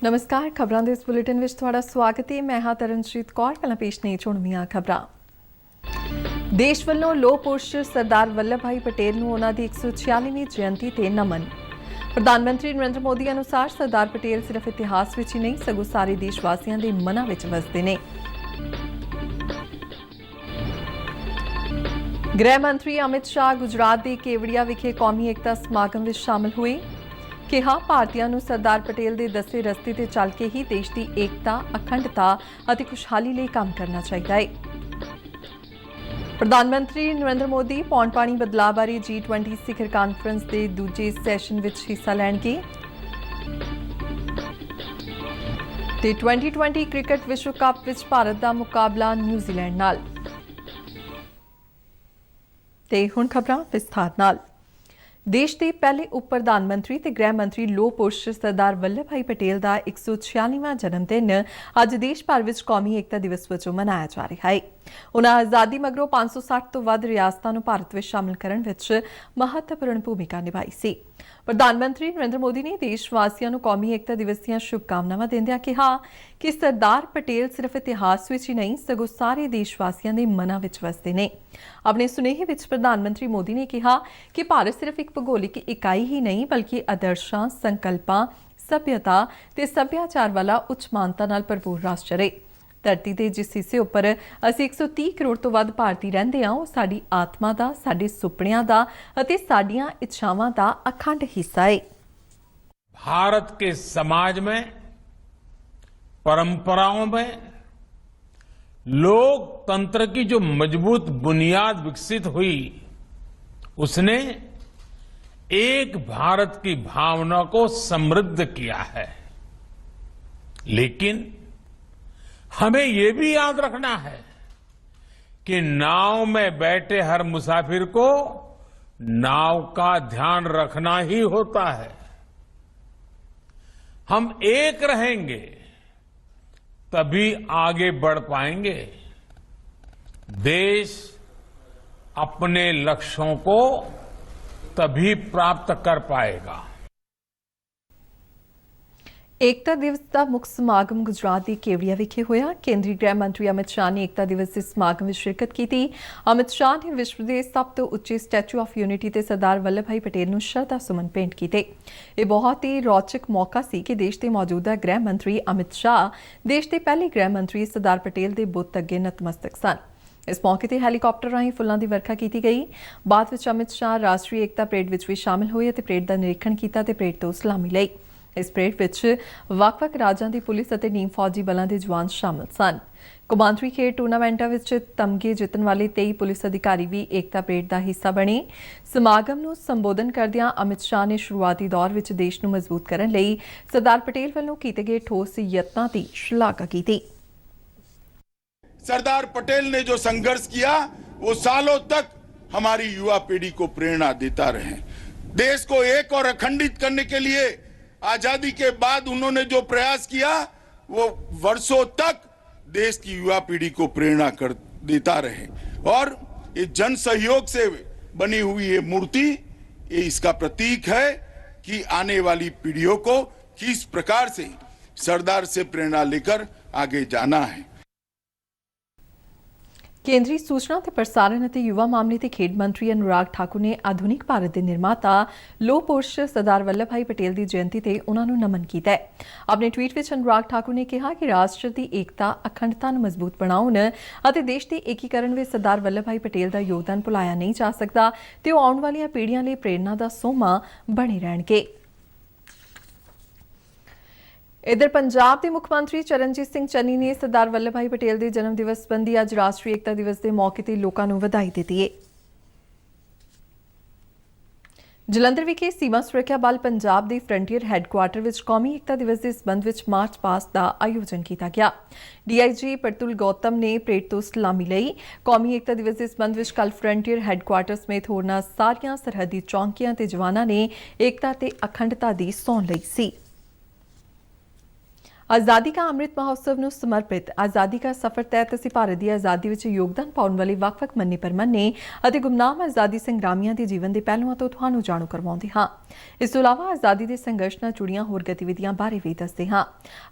नमस्कार खबरां दे इस बुलेटिन विच तुहाडा स्वागत है। मैं हां तरनजीत कौर। पहला पेश ने चुणवीआं खबरां। देश ਵੱਲੋਂ ਲੋਹ ਪੁਰਸ਼ सरदार वल्लभ भाई पटेल ਨੂੰ ਉਹਨਾਂ ਦੀ 146ਵੀਂ ਜਯੰਤੀ ਤੇ ਨਮਨ। ਪ੍ਰਧਾਨ ਮੰਤਰੀ ਨਰਿੰਦਰ ਮੋਦੀ ਅਨੁਸਾਰ ਸਰਦਾਰ ਪਟੇਲ ਸਿਰਫ ਇਤਿਹਾਸ ਵਿੱਚ ਹੀ ਨਹੀਂ ਸਗੋਂ ਸਾਰੇ ਦੇਸ਼ ਵਾਸੀਆਂ ਦੇ ਮਨਾਂ ਵਿੱਚ ਵਸਦੇ ਨੇ। गृह मंत्री अमित शाह गुजरात के केवड़िया विखे कौमी एकता समागम में शामिल हुए। कहा भारतीयों को सरदार पटेल के दसे रस्ते ते चल के ही देश की एकता अखंडता और खुशहाली लिए काम करना चाहिए है। प्रधानमंत्री नरेंद्र मोदी पौन पानी बदलाव बारे G20 शिखर कानफ्रेंस के दूजे सैशन में हिस्सा लैणगे। 2020 क्रिकेट विश्व कप विच भारत का मुकाबला न्यूजीलैंड नाल। ते हुण खबरां विस्तार नाल। देश के पहले उप प्रधानमंत्री ते गृह मंत्री लोह पुरुष सरदार वल्लभ भाई पटेल का 146वां जन्म दिन अज देश भर में कौमी एकता दिवस वजों मनाया जा रहा है। उन्होंने आज़ादी मगरों 560 तो वध रियासतां नूं भारत में शामिल करने विच महत्वपूर्ण भूमिका निभाई सी। प्रधानमंत्री नरेंद्र मोदी ने देशवासियों को कौमी एकता दिवस दी शुभकामनावां दिंदिआं कहा कि सरदार पटेल सिर्फ इतिहास विच ही नहीं सगों सारे देशवासियों के मनां विच वसदे ने। अपने सुनेहे विच प्रधानमंत्री मोदी ने कहा कि भारत सिर्फ एक भूगोलिक इकाई ही नहीं बल्कि आदर्शां, संकल्पां, सभ्यता ते सभ्याचार वाला उच्च मानता नाल भरपूर राष्ट्र है। धरती के जिस हिस्से उपर असीं 130 करोड़ तो वध भारती रहिंदे हां ओह साडी आत्मा दा, साडे सुपनियां दा अते साडीआं इच्छावां दा अखंड हिस्सा है। भारत के समाज में, परंपराओं में लोकतंत्र की जो मजबूत बुनियाद विकसित हुई उसने एक भारत की भावना को समृद्ध किया है। लेकिन हमें यह भी याद रखना है कि नाव में बैठे हर मुसाफिर को नाव का ध्यान रखना ही होता है। हम एक रहेंगे तभी आगे बढ़ पाएंगे। देश अपने लक्ष्यों को तभी प्राप्त कर पाएगा। एकता दिवस का मुख्य समागम गुजरात के केवड़िया विखे होया। केंद्रीय गृह मंत्री अमित शाह ने एकता दिवस के समागम में शिरकत की थी। अमित शाह ने विश्व के सब तो उच्चे स्टैचू ऑफ यूनिटी ते सरदार वल्लभ भाई पटेल नूं श्रद्धा सुमन भेंट किए। यह बहुत ही रोचक मौका सी कि देश के मौजूदा गृह मंत्री अमित शाह देश के पहले गृह मंत्री सरदार पटेल के बुत अगे नतमस्तक सन। इस मौके पर हैलीकॉप्टर राही फुलों की वर्खा की गई। बाद में अमित शाह राष्ट्रीय एकता परेड में भी शामिल हुए और परेड का निरीक्षण किया ते परेड तो सलामी लई। इस परेड में ਵੱਖ-ਵੱਖ राज्यों की पुलिस और नीम फौजी बलों के जवान शामिल सन। कौमांतरी खेड टूर्नामेंटा में तमगे जितने वाले 23 पुलिस अधिकारी भी एकता परेड का हिस्सा बने। समागम को संबोधन करदिआं अमित शाह ने शुरुआती दौर में देश को मजबूत करने लई सरदार पटेल वालों किए गए ठोस यत्नां की शलाघा की। सरदार पटेल ने जो संघर्ष किया वो सालों तक हमारी युवा पीढ़ी को प्रेरणा देता रहे। देश को एक और अखंडित करने के लिए आजादी के बाद उन्होंने जो प्रयास किया वो वर्षों तक देश की युवा पीढ़ी को प्रेरणा कर देता रहे। और ये जन सहयोग से बनी हुई ये मूर्ति ये इसका प्रतीक है कि आने वाली पीढ़ियों को किस प्रकार से सरदार से प्रेरणा लेकर आगे जाना है। केंद्रीय सूचना ते प्रसारण और युवा मामले ते खेड मंत्री अनुराग ठाकुर ने आधुनिक भारत के निर्माता लोह पुरुष सरदार वल्लभ भाई पटेल की जयंती ते उन्होंने नमन किया है। अपने ट्वीट में अनुराग ठाकुर ने कहा कि राष्ट्र की एकता अखंडता मजबूत बनाने और देश के एकीकरण में सरदार वल्लभ भाई पटेल का योगदान भुलाया नहीं जा सकता ते वो आने वाली पीढ़ियों लिए प्रेरणा का सोमा बने रहणगे। इधर पंजाब के मुख्यमंत्री चरणजीत सिंह चन्नी ने सरदार वल्लभ भाई पटेल के जन्म दिवस संबंधी अज राष्ट्रीय एकता दिवस के मौके पर लोगों को बधाई दी है। जलंधर विखे सीमा सुरक्षा बल पंजाब के फ्रंटियर हैडकुआटर में कौमी एकता दिवस के संबंध में मार्च पास्ट का आयोजन किया गया। DIG प्रतुल गौतम ने परेड तो सलामी लई। कौमी एकता दिवस के संबंध में कल फ्रंटियर हैडकुआटर समेत होरनां सारियां सरहदी चौंकियां ते जवानां ने एकता ते अखंडता की सौं लई सी। ਆਜ਼ਾਦੀ ਕਾ ਅੰਮ੍ਰਿਤ ਮਹੋਤਸਵ ਨੂੰ ਸਮਰਪਿਤ ਆਜ਼ਾਦੀ ਕਾ ਸਫ਼ਰ ਤਹਿਤ ਅਸੀਂ ਭਾਰਤ ਦੀ ਆਜ਼ਾਦੀ ਵਿੱਚ ਯੋਗਦਾਨ ਪਾਉਣ ਵਾਲੇ ਵੱਖ-ਵੱਖ ਮੰਨੇ ਪਰਮੰਨੇ ਅਤੇ ਗੁਮਨਾਮ ਆਜ਼ਾਦੀ ਸੰਗਰਾਮੀਆਂ ਦੇ ਜੀਵਨ ਦੇ ਪਹਿਲੂਆਂ ਤੋਂ ਤੁਹਾਨੂੰ ਜਾਣੂ ਕਰਵਾਉਂਦੇ ਹਾਂ। ਇਸ ਤੋਂ ਇਲਾਵਾ ਆਜ਼ਾਦੀ ਦੇ ਸੰਘਰਸ਼ ਨਾਲ ਜੁੜੀਆਂ ਹੋਰ ਗਤੀਵਿਧੀਆਂ ਬਾਰੇ ਵੀ ਦੱਸਦੇ ਹਾਂ।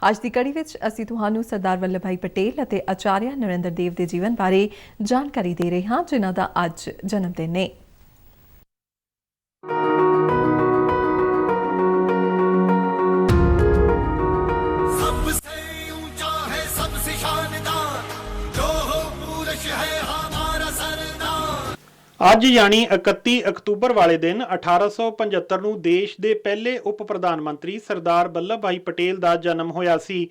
ਅੱਜ ਦੀ ਕੜੀ ਵਿੱਚ ਅਸੀਂ ਤੁਹਾਨੂੰ ਸਰਦਾਰ ਵੱਲਭ ਭਾਈ ਪਟੇਲ ਅਤੇ ਆਚਾਰਿਆ ਨਰਿੰਦਰ ਦੇਵ ਦੇ ਜੀਵਨ ਬਾਰੇ ਜਾਣਕਾਰੀ ਦੇ ਰਹੇ ਹਾਂ, ਜਿਨ੍ਹਾਂ ਦਾ ਅੱਜ ਜਨਮ ਦਿਨ ਹੈ। ਅੱਜ ਯਾਨੀ 31 ਅਕਤੂਬਰ ਵਾਲੇ ਦਿਨ 1875 ਨੂੰ ਦੇਸ਼ ਦੇ ਪਹਿਲੇ ਉਪ ਪ੍ਰਧਾਨ ਮੰਤਰੀ ਸਰਦਾਰ ਵੱਲਭ ਭਾਈ ਪਟੇਲ ਦਾ ਜਨਮ ਹੋਇਆ ਸੀ।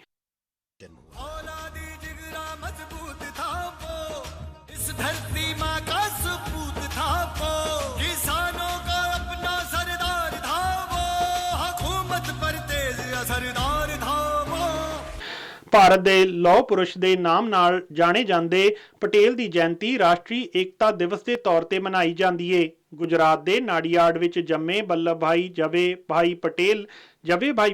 ਭਾਰਤ ਦੇ ਲੌਹ ਪੁਰਸ਼ ਦੇ ਨਾਮ ਨਾਲ ਜਾਣੇ ਜਾਂਦੇ ਪਟੇਲ ਦੀ ਜਯੰਤੀ ਰਾਸ਼ਟਰੀ ਏਕਤਾ ਦਿਵਸ ਦੇ ਤੌਰ ਤੇ ਮਨਾਈ ਜਾਂਦੀ ਏ। ਗੁਜਰਾਤ ਦੇ ਨਾਡੀਆਡ ਵਿੱਚ ਜੰਮੇ ਵੱਲਭ ਭਾਈ ਜਵੇ ਭਾਈ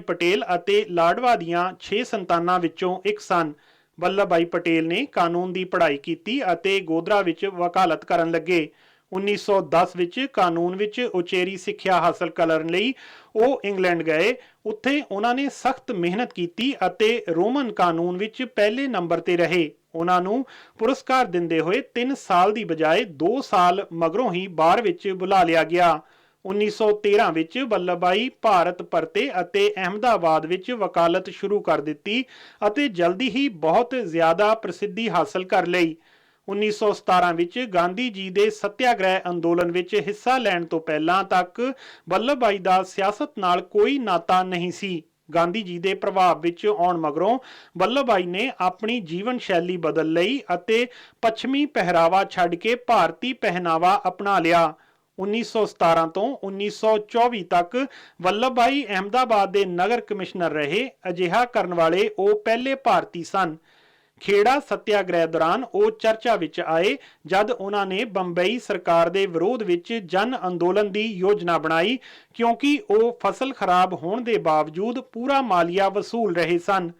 ਪਟੇਲ ਅਤੇ ਲਾਡਵਾ ਦੀਆਂ 6 ਸੰਤਾਨਾਂ ਵਿੱਚੋਂ ਇੱਕ ਸਨ। ਵੱਲਭ ਭਾਈ ਪਟੇਲ ਨੇ ਕਾਨੂੰਨ ਦੀ ਪੜ੍ਹਾਈ ਕੀਤੀ ਅਤੇ ਗੋਧਰਾ ਵਿੱਚ ਵਕਾਲਤ ਕਰਨ ਲੱਗੇ। 1910 ਵਿੱਚ ਕਾਨੂੰਨ ਵਿੱਚ ਉਚੇਰੀ ਸਿੱਖਿਆ ਹਾਸਲ ਕਰਨ ਲਈ ਉਹ ਇੰਗਲੈਂਡ ਗਏ। ਉੱਥੇ ਉਹਨਾਂ ਨੇ ਸਖਤ ਮਿਹਨਤ ਕੀਤੀ ਅਤੇ ਰੋਮਨ ਕਾਨੂੰਨ ਵਿੱਚ ਪਹਿਲੇ ਨੰਬਰ ਤੇ ਰਹੇ। ਉਹਨਾਂ ਨੂੰ ਪੁਰਸਕਾਰ ਦਿੰਦੇ ਹੋਏ 3 ਸਾਲ ਦੀ ਬਜਾਏ 2 ਸਾਲ ਮਗਰੋਂ ਹੀ ਬਾਰ ਵਿੱਚ ਬੁਲਾ ਲਿਆ ਗਿਆ। 1913 ਵਿੱਚ ਵੱਲਭ ਭਾਈ ਭਾਰਤ ਪਰਤੇ ਅਤੇ ਅਹਿਮਦਾਬਾਦ ਵਿੱਚ ਵਕਾਲਤ ਸ਼ੁਰੂ ਕਰ ਦਿੱਤੀ ਅਤੇ ਜਲਦੀ ਹੀ ਬਹੁਤ ਜ਼ਿਆਦਾ ਪ੍ਰਸਿੱਧੀ ਹਾਸਲ ਕਰ ਲਈ। 1917 ਵਿੱਚ ਗਾਂਧੀ ਜੀ ਦੇ ਸੱਤਿਆਗ੍ਰਹਿ ਅੰਦੋਲਨ ਵਿੱਚ ਹਿੱਸਾ ਲੈਣ ਤੋਂ ਪਹਿਲਾਂ ਤੱਕ ਵੱਲਭ ਭਾਈ ਦਾ ਸਿਆਸਤ ਨਾਲ ਕੋਈ ਨਾਤਾ ਨਹੀਂ ਸੀ। ਗਾਂਧੀ ਜੀ ਦੇ ਪ੍ਰਭਾਵ ਵਿੱਚ ਆਉਣ ਮਗਰੋਂ ਵੱਲਭ ਭਾਈ ਨੇ ਆਪਣੀ ਜੀਵਨ ਸ਼ੈਲੀ ਬਦਲ ਲਈ ਅਤੇ ਪੱਛਮੀ ਪਹਿਰਾਵਾ ਛੱਡ ਕੇ ਭਾਰਤੀ ਪਹਿਨਾਵਾ ਅਪਣਾ ਲਿਆ। 1917 ਤੋਂ 1924 ਤੱਕ ਵੱਲਭ ਭਾਈ ਅਹਿਮਦਾਬਾਦ ਦੇ ਨਗਰ ਕਮਿਸ਼ਨਰ ਰਹੇ। ਅਜਿਹਾ ਕਰਨ ਵਾਲੇ ਉਹ ਪਹਿਲੇ ਭਾਰਤੀ ਸਨ। ਖੇੜਾ ਸੱਤਿਆਗ੍ਰਹਿ ਦੌਰਾਨ ਉਹ ਚਰਚਾ ਵਿੱਚ ਆਏ ਜਦ ਉਹਨਾਂ ਨੇ ਬੰਬਈ ਸਰਕਾਰ ਦੇ ਵਿਰੋਧ ਵਿੱਚ ਜਨ ਅੰਦੋਲਨ ਦੀ ਯੋਜਨਾ ਬਣਾਈ, ਕਿਉਂਕਿ ਉਹ ਫਸਲ ਖਰਾਬ ਹੋਣ ਦੇ ਬਾਵਜੂਦ ਪੂਰਾ ਮਾਲੀਆ ਵਸੂਲ ਰਹੇ ਸਨ।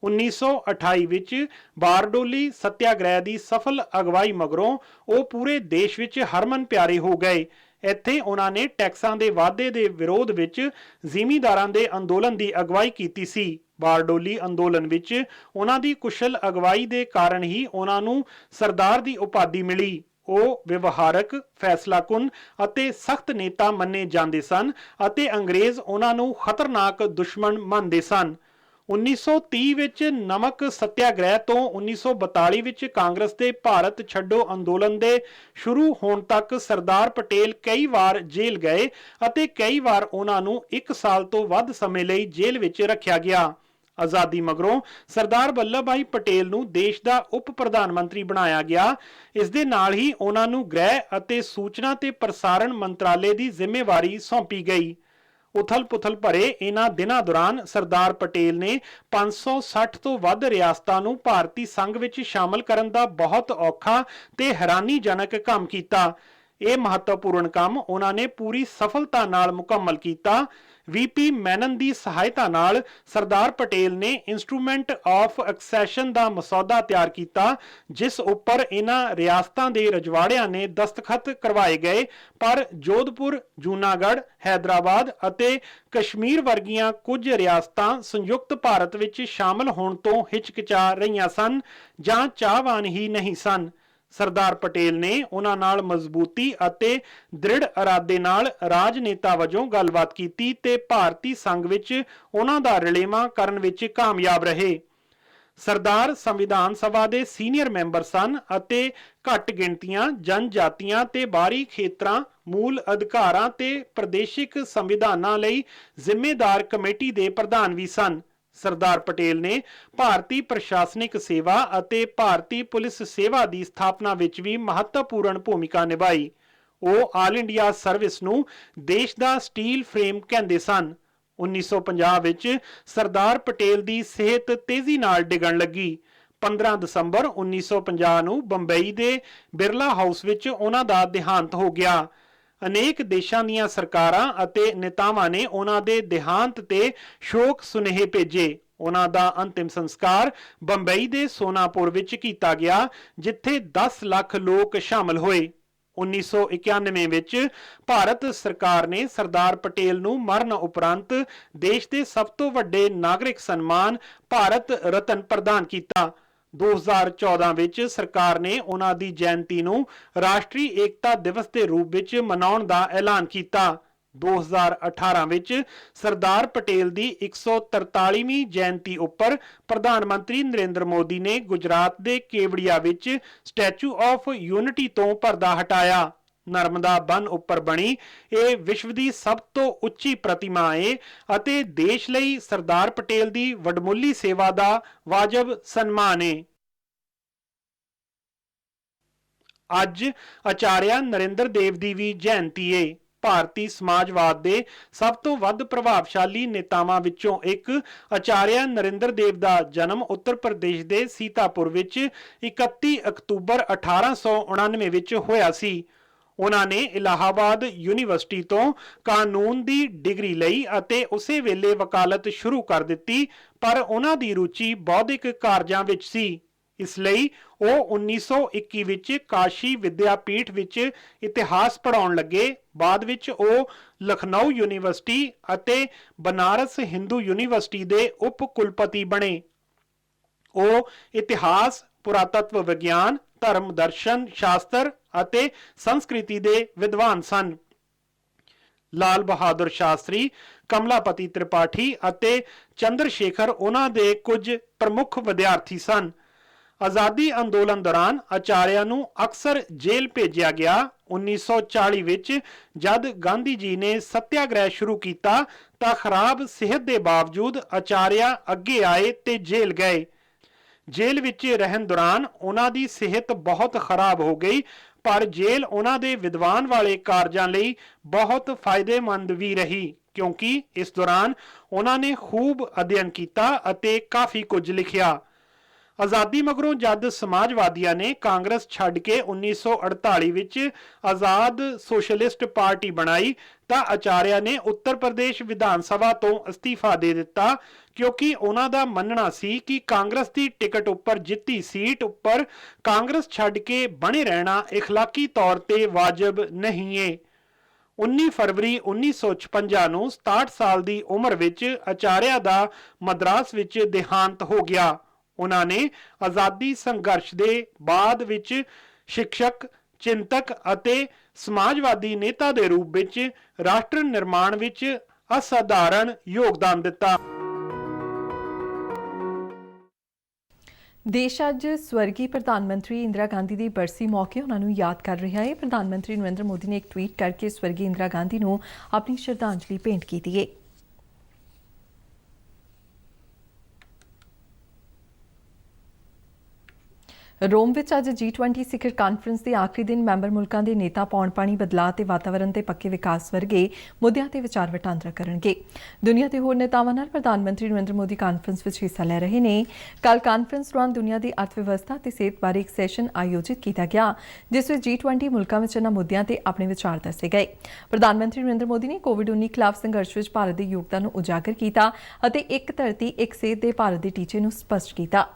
1928 ਵਿੱਚ ਬਾਰਡੋਲੀ ਸੱਤਿਆਗ੍ਰਹਿ ਦੀ ਸਫਲ ਅਗਵਾਈ ਮਗਰੋਂ ਉਹ ਪੂਰੇ ਦੇਸ਼ ਵਿੱਚ ਹਰਮਨ ਪਿਆਰੇ ਹੋ ਗਏ। ਇੱਥੇ ਉਹਨਾਂ ਨੇ ਟੈਕਸਾਂ ਦੇ ਵਾਧੇ ਦੇ ਵਿਰੋਧ ਵਿੱਚ ਜ਼ਿਮੀਂਦਾਰਾਂ ਦੇ ਅੰਦੋਲਨ ਦੀ ਅਗਵਾਈ ਕੀਤੀ ਸੀ। ਬਾਰਡੋਲੀ ਅੰਦੋਲਨ ਵਿੱਚ ਉਹਨਾਂ ਦੀ ਕੁਸ਼ਲ ਅਗਵਾਈ ਦੇ ਕਾਰਨ ਹੀ ਉਹਨਾਂ ਨੂੰ ਸਰਦਾਰ ਦੀ ਉਪਾਧੀ ਮਿਲੀ। ਉਹ ਵਿਵਹਾਰਕ, ਫੈਸਲਾਕੁਨ ਅਤੇ ਸਖਤ ਨੇਤਾ ਮੰਨੇ ਜਾਂਦੇ ਸਨ ਅਤੇ ਅੰਗਰੇਜ਼ ਉਹਨਾਂ ਨੂੰ ਖਤਰਨਾਕ ਦੁਸ਼ਮਣ ਮੰਨਦੇ ਸਨ। 1930 ਵਿੱਚ ਨਮਕ ਸੱਤਿਆਗ੍ਰਹਿ ਤੋਂ 1942 ਵਿੱਚ ਕਾਂਗਰਸ ਦੇ ਭਾਰਤ ਛੱਡੋ ਅੰਦੋਲਨ ਦੇ ਸ਼ੁਰੂ ਹੋਣ ਤੱਕ ਸਰਦਾਰ ਪਟੇਲ ਕਈ ਵਾਰ ਜੇਲ੍ਹ ਗਏ ਅਤੇ ਕਈ ਵਾਰ ਉਹਨਾਂ ਨੂੰ 1 ਸਾਲ ਤੋਂ ਵੱਧ ਸਮੇਂ ਲਈ ਜੇਲ੍ਹ ਵਿੱਚ ਰੱਖਿਆ ਗਿਆ। ਆਜ਼ਾਦੀ ਮਗਰੋਂ ਸਰਦਾਰ ਵੱਲਭ ਭਾਈ ਪਟੇਲ ਨੂੰ ਦੇਸ਼ ਦਾ ਉਪ ਪ੍ਰਧਾਨ ਮੰਤਰੀ ਬਣਾਇਆ ਗਿਆ। ਇਸ ਦੇ ਨਾਲ ਹੀ ਉਹਨਾਂ ਨੂੰ ਗ੍ਰਹਿ ਅਤੇ ਸੂਚਨਾ ਤੇ ਪ੍ਰਸਾਰਣ ਮੰਤਰਾਲੇ ਦੀ ਜ਼ਿੰਮੇਵਾਰੀ ਸੌਂਪੀ ਗਈ। ਉਥਲ-ਪੁਥਲ ਭਰੇ ਇਹਨਾਂ ਦਿਨਾਂ ਦੌਰਾਨ ਸਰਦਾਰ ਪਟੇਲ ਨੇ 560 ਤੋਂ ਵੱਧ ਰਿਆਸਤਾਂ ਨੂੰ ਭਾਰਤੀ ਸੰਘ ਵਿੱਚ ਸ਼ਾਮਲ ਕਰਨ ਦਾ ਬਹੁਤ ਔਖਾ ਤੇ ਹੈਰਾਨੀਜਨਕ ਕੰਮ ਕੀਤਾ। ਇਹ ਮਹੱਤਵਪੂਰਨ ਕੰਮ ਉਹਨਾਂ ਨੇ ਪੂਰੀ ਸਫਲਤਾ ਨਾਲ ਮੁਕੰਮਲ ਕੀਤਾ। ਵੀਪੀ ਮੈਨਨ ਦੀ ਸਹਾਇਤਾ ਨਾਲ ਸਰਦਾਰ ਪਟੇਲ ਨੇ ਇੰਸਟਰੂਮੈਂਟ ਆਫ ਐਕਸੈਸ਼ਨ ਦਾ ਮਸੌਦਾ ਤਿਆਰ ਕੀਤਾ, ਜਿਸ ਉੱਪਰ ਇਹਨਾਂ ਰਿਆਸਤਾਂ ਦੇ ਰਜਵਾੜਿਆਂ ਨੇ ਦਸਤਖਤ ਕਰਵਾਏ ਗਏ, ਪਰ ਜੋਧਪੁਰ, ਜੂਨਾਗੜ੍ਹ, ਹੈਦਰਾਬਾਦ ਅਤੇ ਕਸ਼ਮੀਰ ਵਰਗੀਆਂ ਕੁਝ ਰਿਆਸਤਾਂ ਸੰਯੁਕਤ ਭਾਰਤ ਵਿੱਚ ਸ਼ਾਮਲ ਹੋਣ ਤੋਂ ਹਿਚਕਿਚਾ ਰਹੀਆਂ ਸਨ ਜਾਂ ਚਾਹਵਾਨ ਹੀ ਨਹੀਂ ਸਨ। ਸਰਦਾਰ ਪਟੇਲ ਨੇ ਉਹਨਾਂ ਨਾਲ ਮਜ਼ਬੂਤੀ ਅਤੇ ਦ੍ਰਿੜ ਇਰਾਦੇ ਨਾਲ ਰਾਜਨੇਤਾ ਵਜੋਂ ਗੱਲਬਾਤ ਕੀਤੀ ਤੇ ਭਾਰਤੀ ਸੰਘ ਵਿੱਚ ਉਹਨਾਂ ਦਾ ਰਲੇਵਾਂ ਕਰਨ ਵਿੱਚ ਕਾਮਯਾਬ ਰਹੇ। ਸਰਦਾਰ ਸੰਵਿਧਾਨ ਸਭਾ ਦੇ ਸੀਨੀਅਰ ਮੈਂਬਰ ਸਨ ਅਤੇ ਘੱਟ ਗਿਣਤੀਆਂ, ਜਨਜਾਤੀਆਂ ਤੇ ਬਾਹਰੀ ਖੇਤਰਾਂ, ਮੂਲ ਅਧਿਕਾਰਾਂ ਤੇ ਪ੍ਰਦੇਸ਼ਿਕ ਸੰਵਿਧਾਨਾਂ ਲਈ ਜ਼ਿੰਮੇਦਾਰ ਕਮੇਟੀ ਦੇ ਪ੍ਰਧਾਨ ਵੀ ਸਨ। ਸਰਦਾਰ ਪਟੇਲ ਨੇ ਭਾਰਤੀ ਪ੍ਰਸ਼ਾਸਨਿਕ ਸੇਵਾ ਅਤੇ ਭਾਰਤੀ ਪੁਲਿਸ ਸੇਵਾ ਦੀ ਸਥਾਪਨਾ ਵਿੱਚ ਵੀ ਮਹੱਤਵਪੂਰਨ ਭੂਮਿਕਾ ਨਿਭਾਈ। ਉਹ ਆਲ ਇੰਡੀਆ ਸਰਵਿਸ ਨੂੰ ਦੇਸ਼ ਦਾ ਸਟੀਲ ਫਰੇਮ ਕਹਿੰਦੇ ਸਨ। 1950 ਵਿੱਚ ਸਰਦਾਰ ਪਟੇਲ ਦੀ ਸਿਹਤ ਤੇਜ਼ੀ ਨਾਲ ਡਿੱਗਣ ਲੱਗੀ। 15 ਦਸੰਬਰ 1950 ਨੂੰ ਬੰਬਈ ਦੇ ਬਿਰਲਾ ਹਾਊਸ ਵਿੱਚ ਉਹਨਾਂ ਦਾ ਦੇਹਾਂਤ ਹੋ ਗਿਆ। ਅਨੇਕ ਦੇਸ਼ਾਂ ਦੀਆਂ ਸਰਕਾਰਾਂ ਅਤੇ ਨੇਤਾਵਾਂ ਨੇ ਉਹਨਾਂ ਦੇ ਦੇਹਾਂਤ ਤੇ ਸ਼ੋਕ ਸੁਨੇਹੇ ਭੇਜੇ। ਉਹਨਾਂ ਦਾ ਅੰਤਿਮ ਸੰਸਕਾਰ ਬੰਬਈ ਦੇ ਸੋਨਾਪੁਰ ਵਿੱਚ ਕੀਤਾ ਗਿਆ, ਜਿੱਥੇ 10 ਲੱਖ ਲੋਕ ਸ਼ਾਮਲ ਹੋਏ। 1991 ਵਿੱਚ ਭਾਰਤ ਸਰਕਾਰ ਨੇ ਸਰਦਾਰ ਪਟੇਲ ਨੂੰ ਮਰਨ ਉਪਰੰਤ ਦੇਸ਼ ਦੇ ਸਭ ਤੋਂ ਵੱਡੇ ਨਾਗਰਿਕ ਸਨਮਾਨ ਭਾਰਤ ਰਤਨ ਪ੍ਰਦਾਨ ਕੀਤਾ। 2014 ਵਿੱਚ ਸਰਕਾਰ ਨੇ ਉਹਨਾਂ ਦੀ ਜਯੰਤੀ ਨੂੰ ਰਾਸ਼ਟਰੀ ਏਕਤਾ ਦਿਵਸ ਦੇ ਰੂਪ ਵਿੱਚ ਮਨਾਉਣ ਦਾ ਐਲਾਨ ਕੀਤਾ। 2018 ਵਿੱਚ ਸਰਦਾਰ ਪਟੇਲ ਦੀ 143ਵੀਂ ਜਯੰਤੀ ਉੱਪਰ ਪ੍ਰਧਾਨ ਮੰਤਰੀ ਨਰਿੰਦਰ ਮੋਦੀ ਨੇ ਗੁਜਰਾਤ ਦੇ ਕੇਵੜੀਆ ਵਿੱਚ ਸਟੈਚੂ ਆਫ ਯੂਨਿਟੀ ਤੋਂ ਪਰਦਾ ਹਟਾਇਆ। ਨਰਮਦਾ ਬੰਨ ਉੱਪਰ ਬਣੀ ਇਹ ਵਿਸ਼ਵ ਦੀ ਸਭ ਤੋਂ ਉੱਚੀ ਪ੍ਰਤਿਮਾ ਹੈ ਅਤੇ ਦੇਸ਼ ਲਈ ਸਰਦਾਰ ਪਟੇਲ ਦੀ ਵਡਮੁੱਲੀ ਸੇਵਾ ਦਾ ਵਾਜਬ ਸਨਮਾਨ ਹੈ। ਅੱਜ ਆਚਾਰਿਆ ਨਰਿੰਦਰ ਦੇਵ ਦੀ ਵੀ ਜਯੰਤੀ ਹੈ। ਭਾਰਤੀ ਸਮਾਜਵਾਦ ਦੇ ਸਭ ਤੋਂ ਵੱਧ ਪ੍ਰਭਾਵਸ਼ਾਲੀ ਨੇਤਾਵਾਂ ਵਿੱਚੋਂ ਇੱਕ ਆਚਾਰਿਆ ਨਰਿੰਦਰ ਦੇਵ ਦਾ ਜਨਮ ਉੱਤਰ ਪ੍ਰਦੇਸ਼ ਦੇ ਸੀਤਾਪੁਰ ਵਿੱਚ 31 ਅਕਤੂਬਰ 1899 ਵਿੱਚ ਹੋਇਆ ਸੀ। ਉਹਨਾਂ ਨੇ ਇਲਾਹਾਬਾਦ ਯੂਨੀਵਰਸਿਟੀ ਤੋਂ ਕਾਨੂੰਨ ਦੀ ਡਿਗਰੀ ਲਈ ਅਤੇ ਉਸੇ ਵੇਲੇ ਵਕਾਲਤ ਸ਼ੁਰੂ ਕਰ ਦਿੱਤੀ, ਪਰ ਉਹਨਾਂ ਦੀ ਰੁਚੀ ਬੌਧਿਕ ਕਾਰਜਾਂ ਵਿੱਚ ਸੀ। ਇਸ ਲਈ ਉਹ 1921 ਵਿੱਚ ਕਾਸ਼ੀ ਵਿਦਿਆਪੀਠ ਵਿੱਚ ਇਤਿਹਾਸ ਪੜ੍ਹਾਉਣ ਲੱਗੇ। ਬਾਅਦ ਵਿੱਚ ਉਹ ਲਖਨਊ ਯੂਨੀਵਰਸਿਟੀ ਅਤੇ ਬਨਾਰਸ ਹਿੰਦੂ ਯੂਨੀਵਰਸਿਟੀ ਦੇ ਉਪ ਕੁਲਪਤੀ ਬਣੇ। ਉਹ ਇਤਿਹਾਸ, ਪੁਰਾਤਤਵ ਵਿਗਿਆਨ, ਧਰਮ ਦਰਸ਼ਨ ਸ਼ਾਸਤਰ ਅਤੇ ਸੰਸਕ੍ਰਿਤੀ ਦੇ ਵਿਦਵਾਨ ਸਨ। ਲਾਲ ਬਹਾਦਰ ਸ਼ਾਸਤਰੀ, ਕਮਲਾਪਤੀ ਤ੍ਰਿਪਾਠੀ ਅਤੇ ਚੰਦਰ ਸ਼ੇਖਰ ਉਹਨਾਂ ਦੇ ਕੁਝ ਪ੍ਰਮੁੱਖ ਵਿਦਿਆਰਥੀ ਸਨ। ਆਜ਼ਾਦੀ ਅੰਦੋਲਨ ਦੌਰਾਨ ਆਚਾਰਿਆ ਨੂੰ ਅਕਸਰ ਜੇਲ੍ਹ ਭੇਜਿਆ ਗਿਆ। 1940 ਵਿੱਚ ਜਦ ਗਾਂਧੀ ਜੀ ਨੇ ਸੱਤਿਆਗ੍ਰਹਿ ਸ਼ੁਰੂ ਕੀਤਾ ਤਾਂ ਖਰਾਬ ਸਿਹਤ ਦੇ ਬਾਵਜੂਦ ਆਚਾਰਿਆ ਅੱਗੇ ਆਏ ਤੇ ਜੇਲ੍ਹ ਗਏ। ਜੇਲ੍ਹ ਵਿੱਚ ਰਹਿਣ ਦੌਰਾਨ ਉਹਨਾਂ ਦੀ ਸਿਹਤ ਬਹੁਤ ਖਰਾਬ ਹੋ ਗਈ, ਪਰ ਜੇਲ੍ਹ ਉਹਨਾਂ ਦੇ ਵਿਦਵਾਨ ਵਾਲੇ ਕਾਰਜਾਂ ਲਈ ਬਹੁਤ ਫਾਇਦੇਮੰਦ ਵੀ ਰਹੀ, ਕਿਉਂਕਿ ਇਸ ਦੌਰਾਨ ਉਹਨਾਂ ਨੇ ਖੂਬ ਅਧਿਐਨ ਕੀਤਾ ਅਤੇ ਕਾਫੀ ਕੁਝ ਲਿਖਿਆ। ਆਜ਼ਾਦੀ ਮਗਰੋਂ ਜਦ ਸਮਾਜਵਾਦੀਆਂ ਨੇ ਕਾਂਗਰਸ ਛੱਡ ਕੇ 1948 ਵਿੱਚ ਆਜ਼ਾਦ ਸੋਸ਼ਲਿਸਟ ਪਾਰਟੀ ਬਣਾਈ ਤਾਂ ਆਚਾਰਿਆ ਨੇ ਉੱਤਰ ਪ੍ਰਦੇਸ਼ ਵਿਧਾਨ ਸਭਾ ਤੋਂ ਅਸਤੀਫਾ ਦੇ ਦਿੱਤਾ, ਕਿਉਂਕਿ ਉਹਨਾਂ ਦਾ ਮੰਨਣਾ ਸੀ ਕਿ ਕਾਂਗਰਸ ਦੀ ਟਿਕਟ ਉੱਪਰ ਜਿੱਤੀ ਸੀਟ ਉੱਪਰ ਕਾਂਗਰਸ ਛੱਡ ਕੇ ਬਣੇ ਰਹਿਣਾ ਇਖਲਾਕੀ ਤੌਰ ਤੇ ਵਾਜਬ ਨਹੀਂ ਹੈ। 19 ਫਰਵਰੀ 1956 ਨੂੰ 67 ਸਾਲ ਦੀ ਉਮਰ ਵਿੱਚ ਆਚਾਰਿਆ ਦਾ ਮਦਰਾਸ ਵਿੱਚ ਦੇਹਾਂਤ ਹੋ ਗਿਆ। ਉਹਨਾਂ ਨੇ ਆਜ਼ਾਦੀ ਸੰਘਰਸ਼ ਦੇ ਬਾਅਦ ਵਿੱਚ ਸ਼ਿਕਸ਼ਕ, ਚਿੰਤਕ ਅਤੇ ਸਮਾਜਵਾਦੀ ਨੇਤਾ ਦੇ ਰੂਪ ਵਿੱਚ ਰਾਸ਼ਟਰ ਨਿਰਮਾਣ ਵਿੱਚ ਅਸਾਧਾਰਨ ਯੋਗਦਾਨ ਦਿੱਤਾ। ਦੇਸ਼ ਅੱਜ ਸਵਰਗੀ ਪ੍ਰਧਾਨ ਮੰਤਰੀ ਇੰਦਰਾ ਗਾਂਧੀ ਦੀ ਬਰਸੀ ਮੌਕੇ ਉਹਨਾਂ ਨੂੰ ਯਾਦ ਕਰ ਰਿਹਾ ਹੈ। ਪ੍ਰਧਾਨ ਮੰਤਰੀ ਨਰਿੰਦਰ ਮੋਦੀ ਨੇ ਇੱਕ ਟਵੀਟ ਕਰਕੇ ਸਵਰਗੀ ਇੰਦਰਾ ਗਾਂਧੀ ਨੂੰ ਆਪਣੀ ਸ਼ਰਧਾਂਜਲੀ ਭੇਂਟ ਕੀਤੀ ਹੈ। ਰੋਮ ਵਿੱਚ ਅੱਜ G20 ਸਿਖਰ ਕਾਨਫਰੰਸ ਦੇ ਆਖਰੀ ਦਿਨ ਮੈਂਬਰ ਮੁਲਕਾਂ ਦੇ ਨੇਤਾ ਪੌਣ ਪਾਣੀ ਬਦਲਾਅ ਤੇ ਵਾਤਾਵਰਣ ਤੇ ਪੱਕੇ ਵਿਕਾਸ ਵਰਗੇ ਮੁੱਦਿਆਂ ਤੇ ਵਿਚਾਰ ਵਟਾਂਦਰਾ ਕਰਨਗੇ। ਦੁਨੀਆ ਦੇ ਹੋਰ ਨੇਤਾਵਾਂ ਨਾਲ ਪ੍ਰਧਾਨ ਮੰਤਰੀ ਨਰਿੰਦਰ ਮੋਦੀ ਕਾਨਫਰੰਸ ਵਿੱਚ ਹਿੱਸਾ ਲੈ ਰਹੇ ਨੇ। ਕੱਲ੍ਹ ਕਾਨਫਰੰਸ ਦੌਰਾਨ ਦੁਨੀਆ ਦੀ ਅਰਥ ਵਿਵਸਥਾ ਤੇ ਸਿਹਤ ਬਾਰੇ ਇੱਕ ਸੈਸ਼ਨ ਆਯੋਜਿਤ ਕੀਤਾ ਗਿਆ, ਜਿਸ ਵਿੱਚ G20 ਮੁਲਕਾਂ ਵਿੱਚ ਇਹਨਾਂ ਮੁੱਦਿਆਂ ਤੇ ਆਪਣੇ ਵਿਚਾਰ ਦੱਸੇ ਗਏ। ਪ੍ਰਧਾਨ ਮੰਤਰੀ ਨਰਿੰਦਰ ਮੋਦੀ ਨੇ ਕੋਵਿਡ-19 ਖਿਲਾਫ ਸੰਘਰਸ਼ ਵਿੱਚ ਭਾਰਤ ਦੇ ਯੋਗਦਾਨ ਨੂੰ ਉਜਾਗਰ ਕੀਤਾ ਅਤੇ ਇੱਕ ਧਰਤੀ ਇੱਕ ਸਿਹਤ ਦੇ ਭਾਰਤ ਦੇ ਟੀਚੇ ਨੂੰ ਸਪਸ਼ਟ ਕੀਤਾ।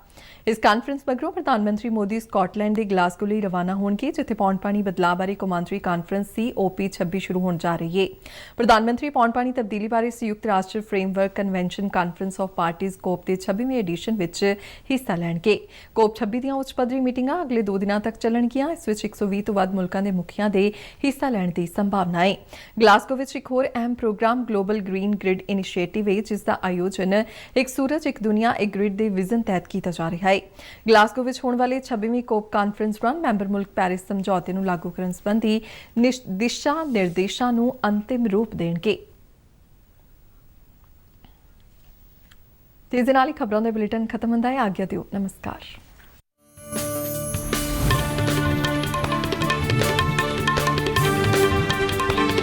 ਇਸ ਕਾਨਫਰੰਸ ਮਗਰੋਂ ਪ੍ਰਧਾਨ ਮੰਤਰੀ ਮੋਦੀ ਸਕਾਟਲੈਂਡ ਦੇ ਗਲਾਸਗੋ ਲਈ ਰਵਾਨਾ ਹੋਣਗੇ, ਜਿੱਥੇ ਪੌਣ ਪਾਣੀ ਬਦਲਾਅ ਬਾਰੇ ਕੌਮਾਂਤਰੀ ਕਾਨਫਰੰਸ COP26 ਸ਼ੁਰੂ ਹੋਣ ਜਾ ਰਹੀ ਹੈ। ਪ੍ਰਧਾਨ ਮੰਤਰੀ ਪੌਣ ਪਾਣੀ ਤਬਦੀਲੀ ਬਾਰੇ ਸੰਯੁਕਤ ਰਾਸ਼ਟਰ framework convention conference of parties COP ਦੇ 26ਵੇਂ ਐਡੀਸ਼ਨ ਵਿੱਚ ਹਿੱਸਾ ਲੈਣਗੇ। COP26 ਦੀਆਂ ਉੱਚ ਪੱਧਰੀ ਮੀਟਿੰਗਾਂ ਅਗਲੇ 2 ਦਿਨਾਂ ਤੱਕ ਚੱਲਣਗੀਆਂ। ਇਸ ਵਿੱਚ 120 ਤੋਂ ਵੱਧ ਮੁਲਕਾਂ ਦੇ ਮੁਖੀਆਂ ਦੇ ਹਿੱਸਾ ਲੈਣ ਦੀ ਸੰਭਾਵਨਾ ਹੈ। ਗਲਾਸਗੋ ਵਿੱਚ ਇੱਕ ਹੋਰ ਅਹਿਮ programme global green grid initiative ਹੈ, ਜਿਸ ਦਾ ਆਯੋਜਨ ਇੱਕ ਸੂਰਜ ਇੱਕ ਦੁਨੀਆ ਇੱਕ ਗ੍ਰਿਡ ਦੇ ਵਿਜ਼ਨ ਤਹਿਤ ਕੀਤਾ ਜਾ ਰਿਹਾ ਹੈ। ਗਲਾਸਗੋ ਵਿੱਚ ਹੋਣ ਵਾਲੇ 26ਵੀਂ COP ਕਾਨਫਰੰਸ ਦੌਰਾਨ ਮੈਂਬਰ ਮੁਲਕ ਪੈਰਿਸ ਸਮਝੌਤੇ ਨੂੰ ਲਾਗੂ ਕਰਨ ਸੰਬੰਧੀ ਦਿਸ਼ਾ ਨਿਰਦੇਸ਼ਾਂ ਨੂੰ ਅੰਤਿਮ ਰੂਪ ਦੇਣਗੇ। ਤੇ ਇਸ ਦੇ ਨਾਲ ਹੀ ਖਬਰਾਂ ਦਾ ਬੁਲੇਟਿਨ ਖਤਮ ਹੁੰਦਾ ਹੈ। ਆਗਿਆ ਦਿਓ। ਨਮਸਕਾਰ।